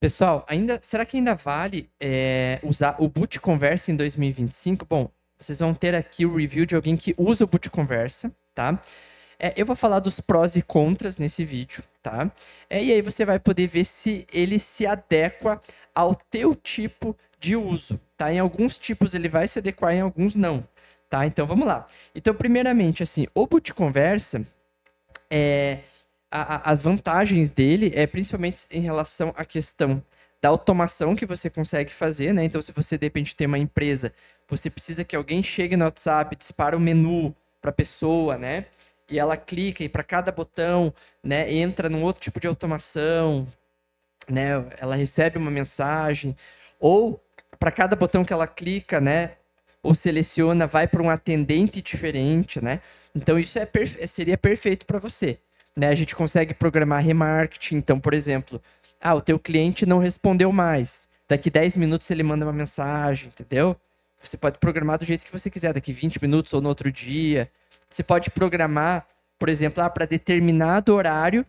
Pessoal, será que ainda vale usar o Boot Conversa em 2025? Bom, vocês vão ter aqui o review de alguém que usa o Boot Conversa, tá? Eu vou falar dos prós e contras nesse vídeo, tá? E aí você vai poder ver se ele se adequa ao teu tipo de uso, tá? Em alguns tipos ele vai se adequar, em alguns não, tá? Então vamos lá. Então, primeiramente, assim, o Boot Conversa, as vantagens dele principalmente em relação à questão da automação que você consegue fazer, né? Então, se você de repente tem uma empresa, você precisa que alguém chegue no WhatsApp, dispara o menu para a pessoa, né? E ela clica e para cada botão, né, entra num outro tipo de automação, né? Ela recebe uma mensagem, ou para cada botão que ela clica, né, ou seleciona, vai para um atendente diferente, né? Então isso seria perfeito para você, né? A gente consegue programar remarketing. Então, por exemplo, o teu cliente não respondeu mais. Daqui 10 minutos ele manda uma mensagem, entendeu? Você pode programar do jeito que você quiser, daqui 20 minutos ou no outro dia. Você pode programar, por exemplo, para determinado horário,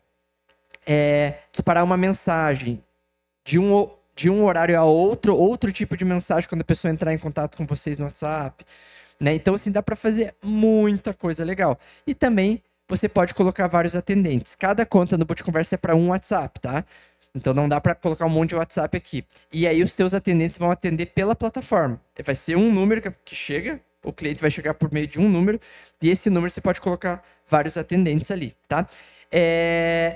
disparar uma mensagem de um horário a outro tipo de mensagem quando a pessoa entrar em contato com vocês no WhatsApp, né? Então, assim, dá para fazer muita coisa legal. E também você pode colocar vários atendentes. Cada conta no Boot Conversa é para um WhatsApp, tá? Então não dá para colocar um monte de WhatsApp aqui. E aí os teus atendentes vão atender pela plataforma. Vai ser um número que chega, o cliente vai chegar por meio de um número, e esse número você pode colocar vários atendentes ali, tá?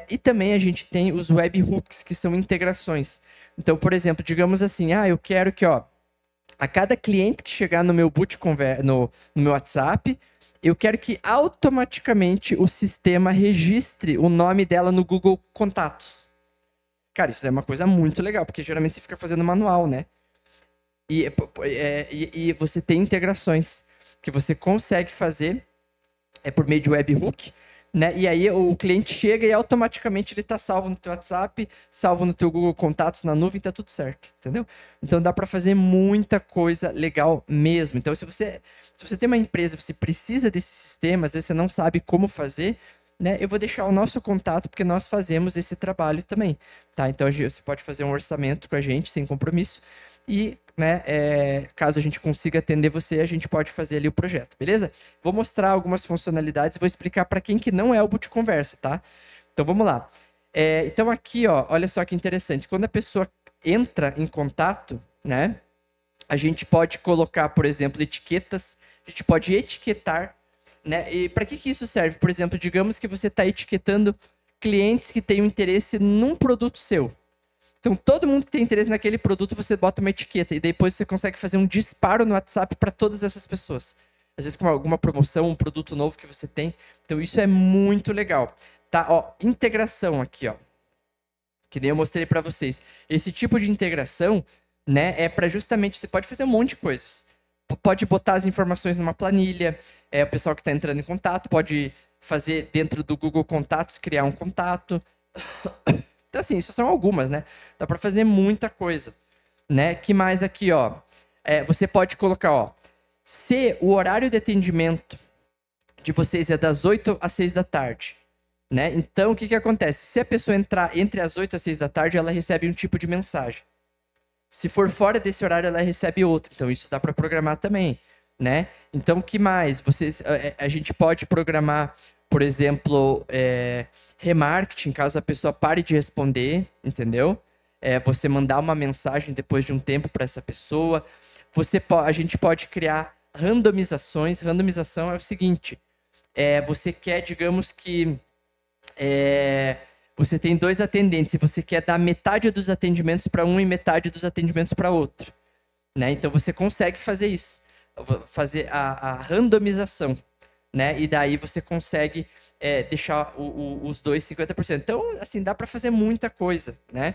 E também a gente tem os webhooks, que são integrações. Então, por exemplo, digamos assim, eu quero que, a cada cliente que chegar no meu Boot Conversa, no meu WhatsApp, eu quero que automaticamente o sistema registre o nome dela no Google Contatos. Cara, isso é uma coisa muito legal, porque geralmente você fica fazendo manual, né? E você tem integrações que você consegue fazer por meio de webhook, né? E aí o cliente chega e automaticamente ele tá salvo no teu WhatsApp, salvo no teu Google Contatos, na nuvem, tá tudo certo, entendeu? Então dá para fazer muita coisa legal mesmo. Então se você tem uma empresa, você precisa desse sistema, às vezes você não sabe como fazer, né? Eu vou deixar o nosso contato, porque nós fazemos esse trabalho também, tá? Então você pode fazer um orçamento com a gente, sem compromisso, e, né, caso a gente consiga atender você, a gente pode fazer ali o projeto, beleza? Vou mostrar algumas funcionalidades, vou explicar para quem que não é o Boot Conversa, tá? Então vamos lá. Então aqui, olha só que interessante. Quando a pessoa entra em contato, né, a gente pode colocar, por exemplo, etiquetas, a gente pode etiquetar, né? E para que isso serve? Por exemplo, digamos que você está etiquetando clientes que têm um interesse num produto seu. Então, todo mundo que tem interesse naquele produto, você bota uma etiqueta e depois você consegue fazer um disparo no WhatsApp para todas essas pessoas. Às vezes com alguma promoção, um produto novo que você tem. Então, isso é muito legal. Tá, integração aqui, que nem eu mostrei para vocês. Esse tipo de integração, né, é para justamente, você pode fazer um monte de coisas. Pode botar as informações numa planilha, o pessoal que está entrando em contato pode fazer dentro do Google Contatos, criar um contato. Então, assim, isso são algumas, né? Dá para fazer muita coisa, né? Que mais aqui, você pode colocar, se o horário de atendimento de vocês é das 8 às 6 da tarde, né? Então, o que acontece? Se a pessoa entrar entre as 8 às 6 da tarde, ela recebe um tipo de mensagem. Se for fora desse horário, ela recebe outro. Então, isso dá para programar também, né? Então, o que mais? A gente pode programar, por exemplo, remarketing, caso a pessoa pare de responder, entendeu? Você mandar uma mensagem depois de um tempo para essa pessoa. A gente pode criar randomizações. Randomização é o seguinte: você quer, digamos que você tem 2 atendentes e você quer dar metade dos atendimentos para um e metade dos atendimentos para outro, né? Então você consegue fazer isso, fazer a randomização, né? E daí você consegue deixar os dois 50%. Então, assim, dá para fazer muita coisa, né?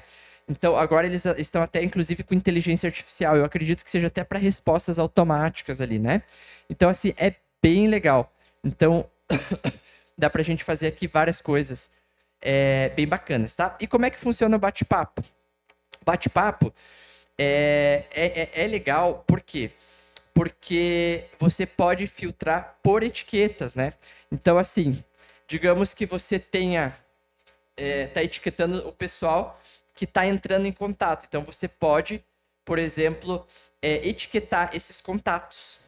Então, agora eles estão até, inclusive, com inteligência artificial. Eu acredito que seja até para respostas automáticas ali, né? Então, assim, é bem legal. Então, dá pra gente fazer aqui várias coisas bem bacanas, tá? E como é que funciona o bate-papo? Bate-papo é legal, por quê? Porque você pode filtrar por etiquetas, né? Então, assim, digamos que você tá etiquetando o pessoal que está entrando em contato. Então, você pode, por exemplo, etiquetar esses contatos.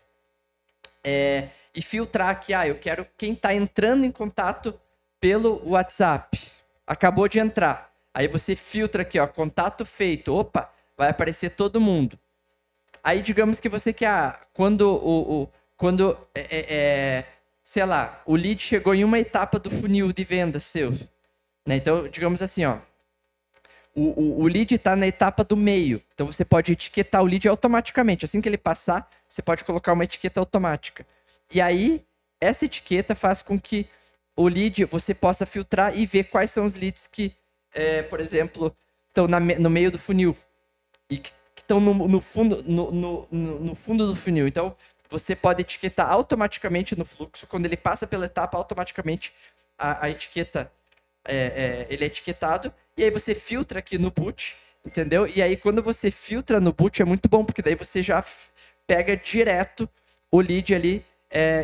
E filtrar aqui, eu quero quem está entrando em contato pelo WhatsApp. Acabou de entrar. Aí você filtra aqui, ó, contato feito. Opa, vai aparecer todo mundo. Aí digamos que você quer, quando sei lá, o lead chegou em uma etapa do funil de venda seu, né? Então, digamos assim, ó, o lead está na etapa do meio. Então você pode etiquetar o lead automaticamente. Assim que ele passar, você pode colocar uma etiqueta automática. E aí, essa etiqueta faz com que o lead você possa filtrar e ver quais são os leads que, por exemplo, estão no meio do funil e que estão no fundo do funil. Então, você pode etiquetar automaticamente no fluxo. Quando ele passa pela etapa, automaticamente a etiqueta, ele é etiquetado. E aí você filtra aqui no boot, entendeu? E aí quando você filtra no boot é muito bom, porque daí você já pega direto o lead ali,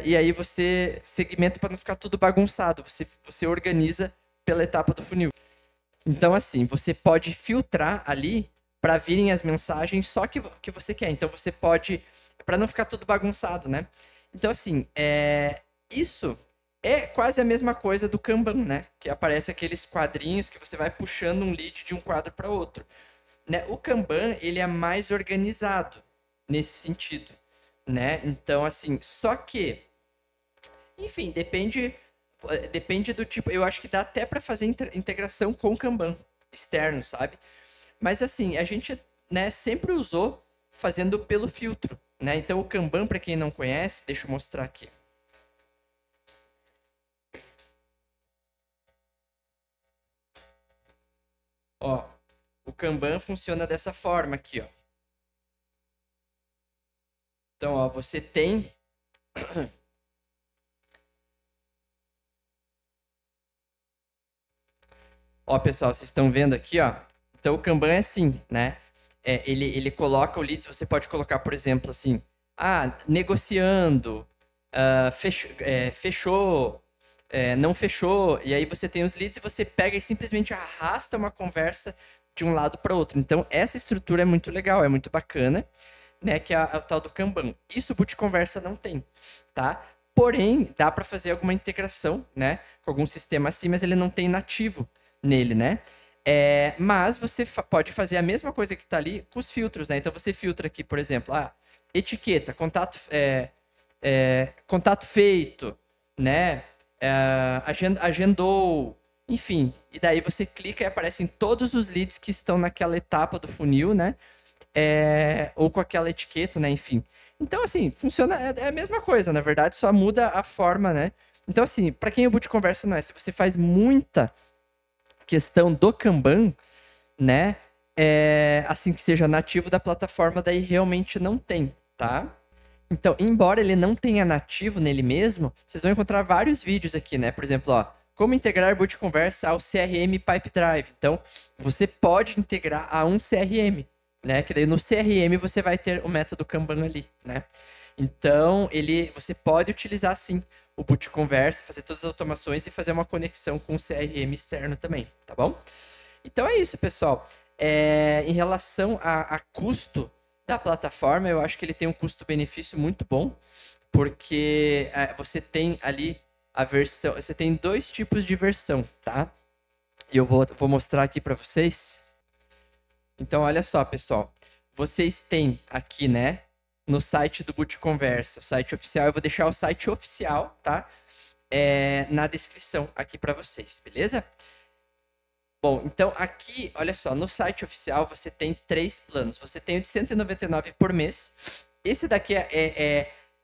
e aí você segmenta para não ficar tudo bagunçado. Você organiza pela etapa do funil. Então, assim, você pode filtrar ali para virem as mensagens só que você quer. Então, você pode, para não ficar tudo bagunçado, né? Então, assim, isso é quase a mesma coisa do Kanban, né? Que aparece aqueles quadrinhos que você vai puxando um lead de um quadro para outro. Né? O Kanban, ele é mais organizado nesse sentido, né? Então, assim, só que, enfim, depende do tipo. Eu acho que dá até para fazer integração com o Kanban externo, sabe? Mas, assim, a gente, né, sempre usou fazendo pelo filtro, né? Então, o Kanban, para quem não conhece, deixa eu mostrar aqui. Ó, o Kanban funciona dessa forma aqui, ó. Então, ó, você tem ó, pessoal, vocês estão vendo aqui, ó. Então, o Kanban é assim, né? Ele coloca o leads, você pode colocar, por exemplo, assim, negociando, fechou, não fechou, e aí você tem os leads e você pega e simplesmente arrasta uma conversa de um lado para outro. Então, essa estrutura é muito legal, é muito bacana, né? Que é o tal do Kanban. Isso o Boot Conversa não tem, tá? Porém, dá para fazer alguma integração, né? Com algum sistema assim, mas ele não tem nativo nele, né? Mas você pode fazer a mesma coisa que está ali com os filtros, né? Então você filtra aqui, por exemplo, etiqueta, contato feito, né? Agendou, enfim. E daí você clica e aparecem todos os leads que estão naquela etapa do funil, né? Ou com aquela etiqueta, né? Enfim. Então, assim, funciona, é a mesma coisa, na verdade, só muda a forma, né? Então, assim, para quem o Boot Conversa não é, se você faz muita questão do Kanban, né? Assim que seja nativo da plataforma, daí realmente não tem, tá? Então, embora ele não tenha nativo nele mesmo, vocês vão encontrar vários vídeos aqui, né? Por exemplo, ó, como integrar Boot Conversa ao CRM Pipedrive. Então, você pode integrar a um CRM, né? Que daí no CRM você vai ter o método Kanban ali, né? Então, você pode utilizar sim o Boot Conversa, fazer todas as automações e fazer uma conexão com o CRM externo também, tá bom? Então é isso, pessoal. Em relação a custo da plataforma, eu acho que ele tem um custo-benefício muito bom, porque você tem ali a versão, você tem dois tipos de versão, tá? E eu vou mostrar aqui para vocês. Então, olha só, pessoal. Vocês têm aqui, né, no site do Boot Conversa, o site oficial. Eu vou deixar o site oficial, tá? Na descrição aqui para vocês, beleza? Bom, então aqui, olha só, no site oficial você tem 3 planos. Você tem o de 199 por mês. Esse daqui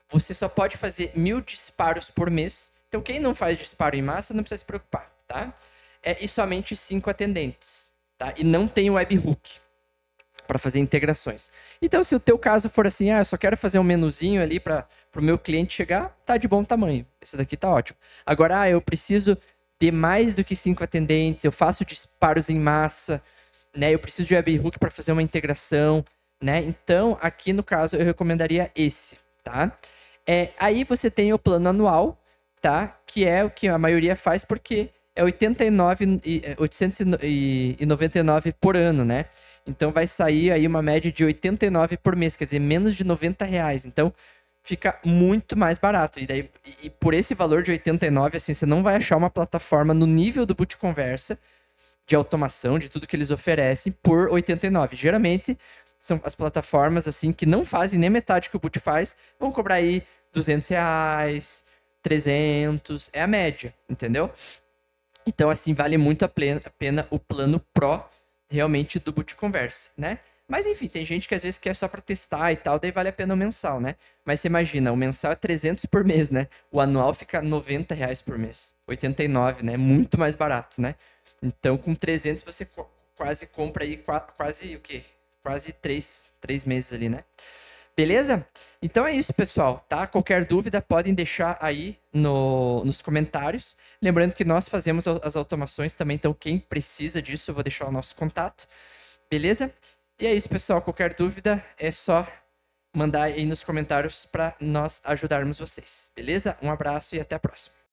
você só pode fazer 1000 disparos por mês. Então quem não faz disparo em massa não precisa se preocupar, tá? E somente 5 atendentes, tá? E não tem webhook para fazer integrações. Então, se o teu caso for assim, eu só quero fazer um menuzinho ali para o meu cliente chegar, tá de bom tamanho. Esse daqui tá ótimo. Agora, eu preciso de mais do que 5 atendentes, eu faço disparos em massa, né? Eu preciso de webhook para fazer uma integração, né? Então, aqui no caso, eu recomendaria esse, tá? Aí você tem o plano anual, tá? Que é o que a maioria faz porque é 899 por ano, né? Então vai sair aí uma média de 89 por mês, quer dizer, menos de R$ 90. Então fica muito mais barato. E daí, por esse valor de 89, assim, você não vai achar uma plataforma no nível do Boot Conversa, de automação, de tudo que eles oferecem, por 89. Geralmente, são as plataformas, assim, que não fazem nem metade que o Boot faz, vão cobrar aí R$ 200, 300, é a média, entendeu? Então, assim, vale muito a pena o plano Pro, realmente, do Boot Conversa, né? Mas, enfim, tem gente que às vezes quer só para testar e tal, daí vale a pena o mensal, né? Mas você imagina, o mensal é 300 por mês, né? O anual fica R$ 90 por mês. 89, né? Muito mais barato, né? Então, com 300 você quase compra aí, quase o quê? Quase 3 meses ali, né? Beleza? Então é isso, pessoal, tá? Qualquer dúvida podem deixar aí nos comentários. Lembrando que nós fazemos as automações também, então quem precisa disso, eu vou deixar o nosso contato. Beleza? E é isso, pessoal. Qualquer dúvida é só mandar aí nos comentários para nós ajudarmos vocês. Beleza? Um abraço e até a próxima.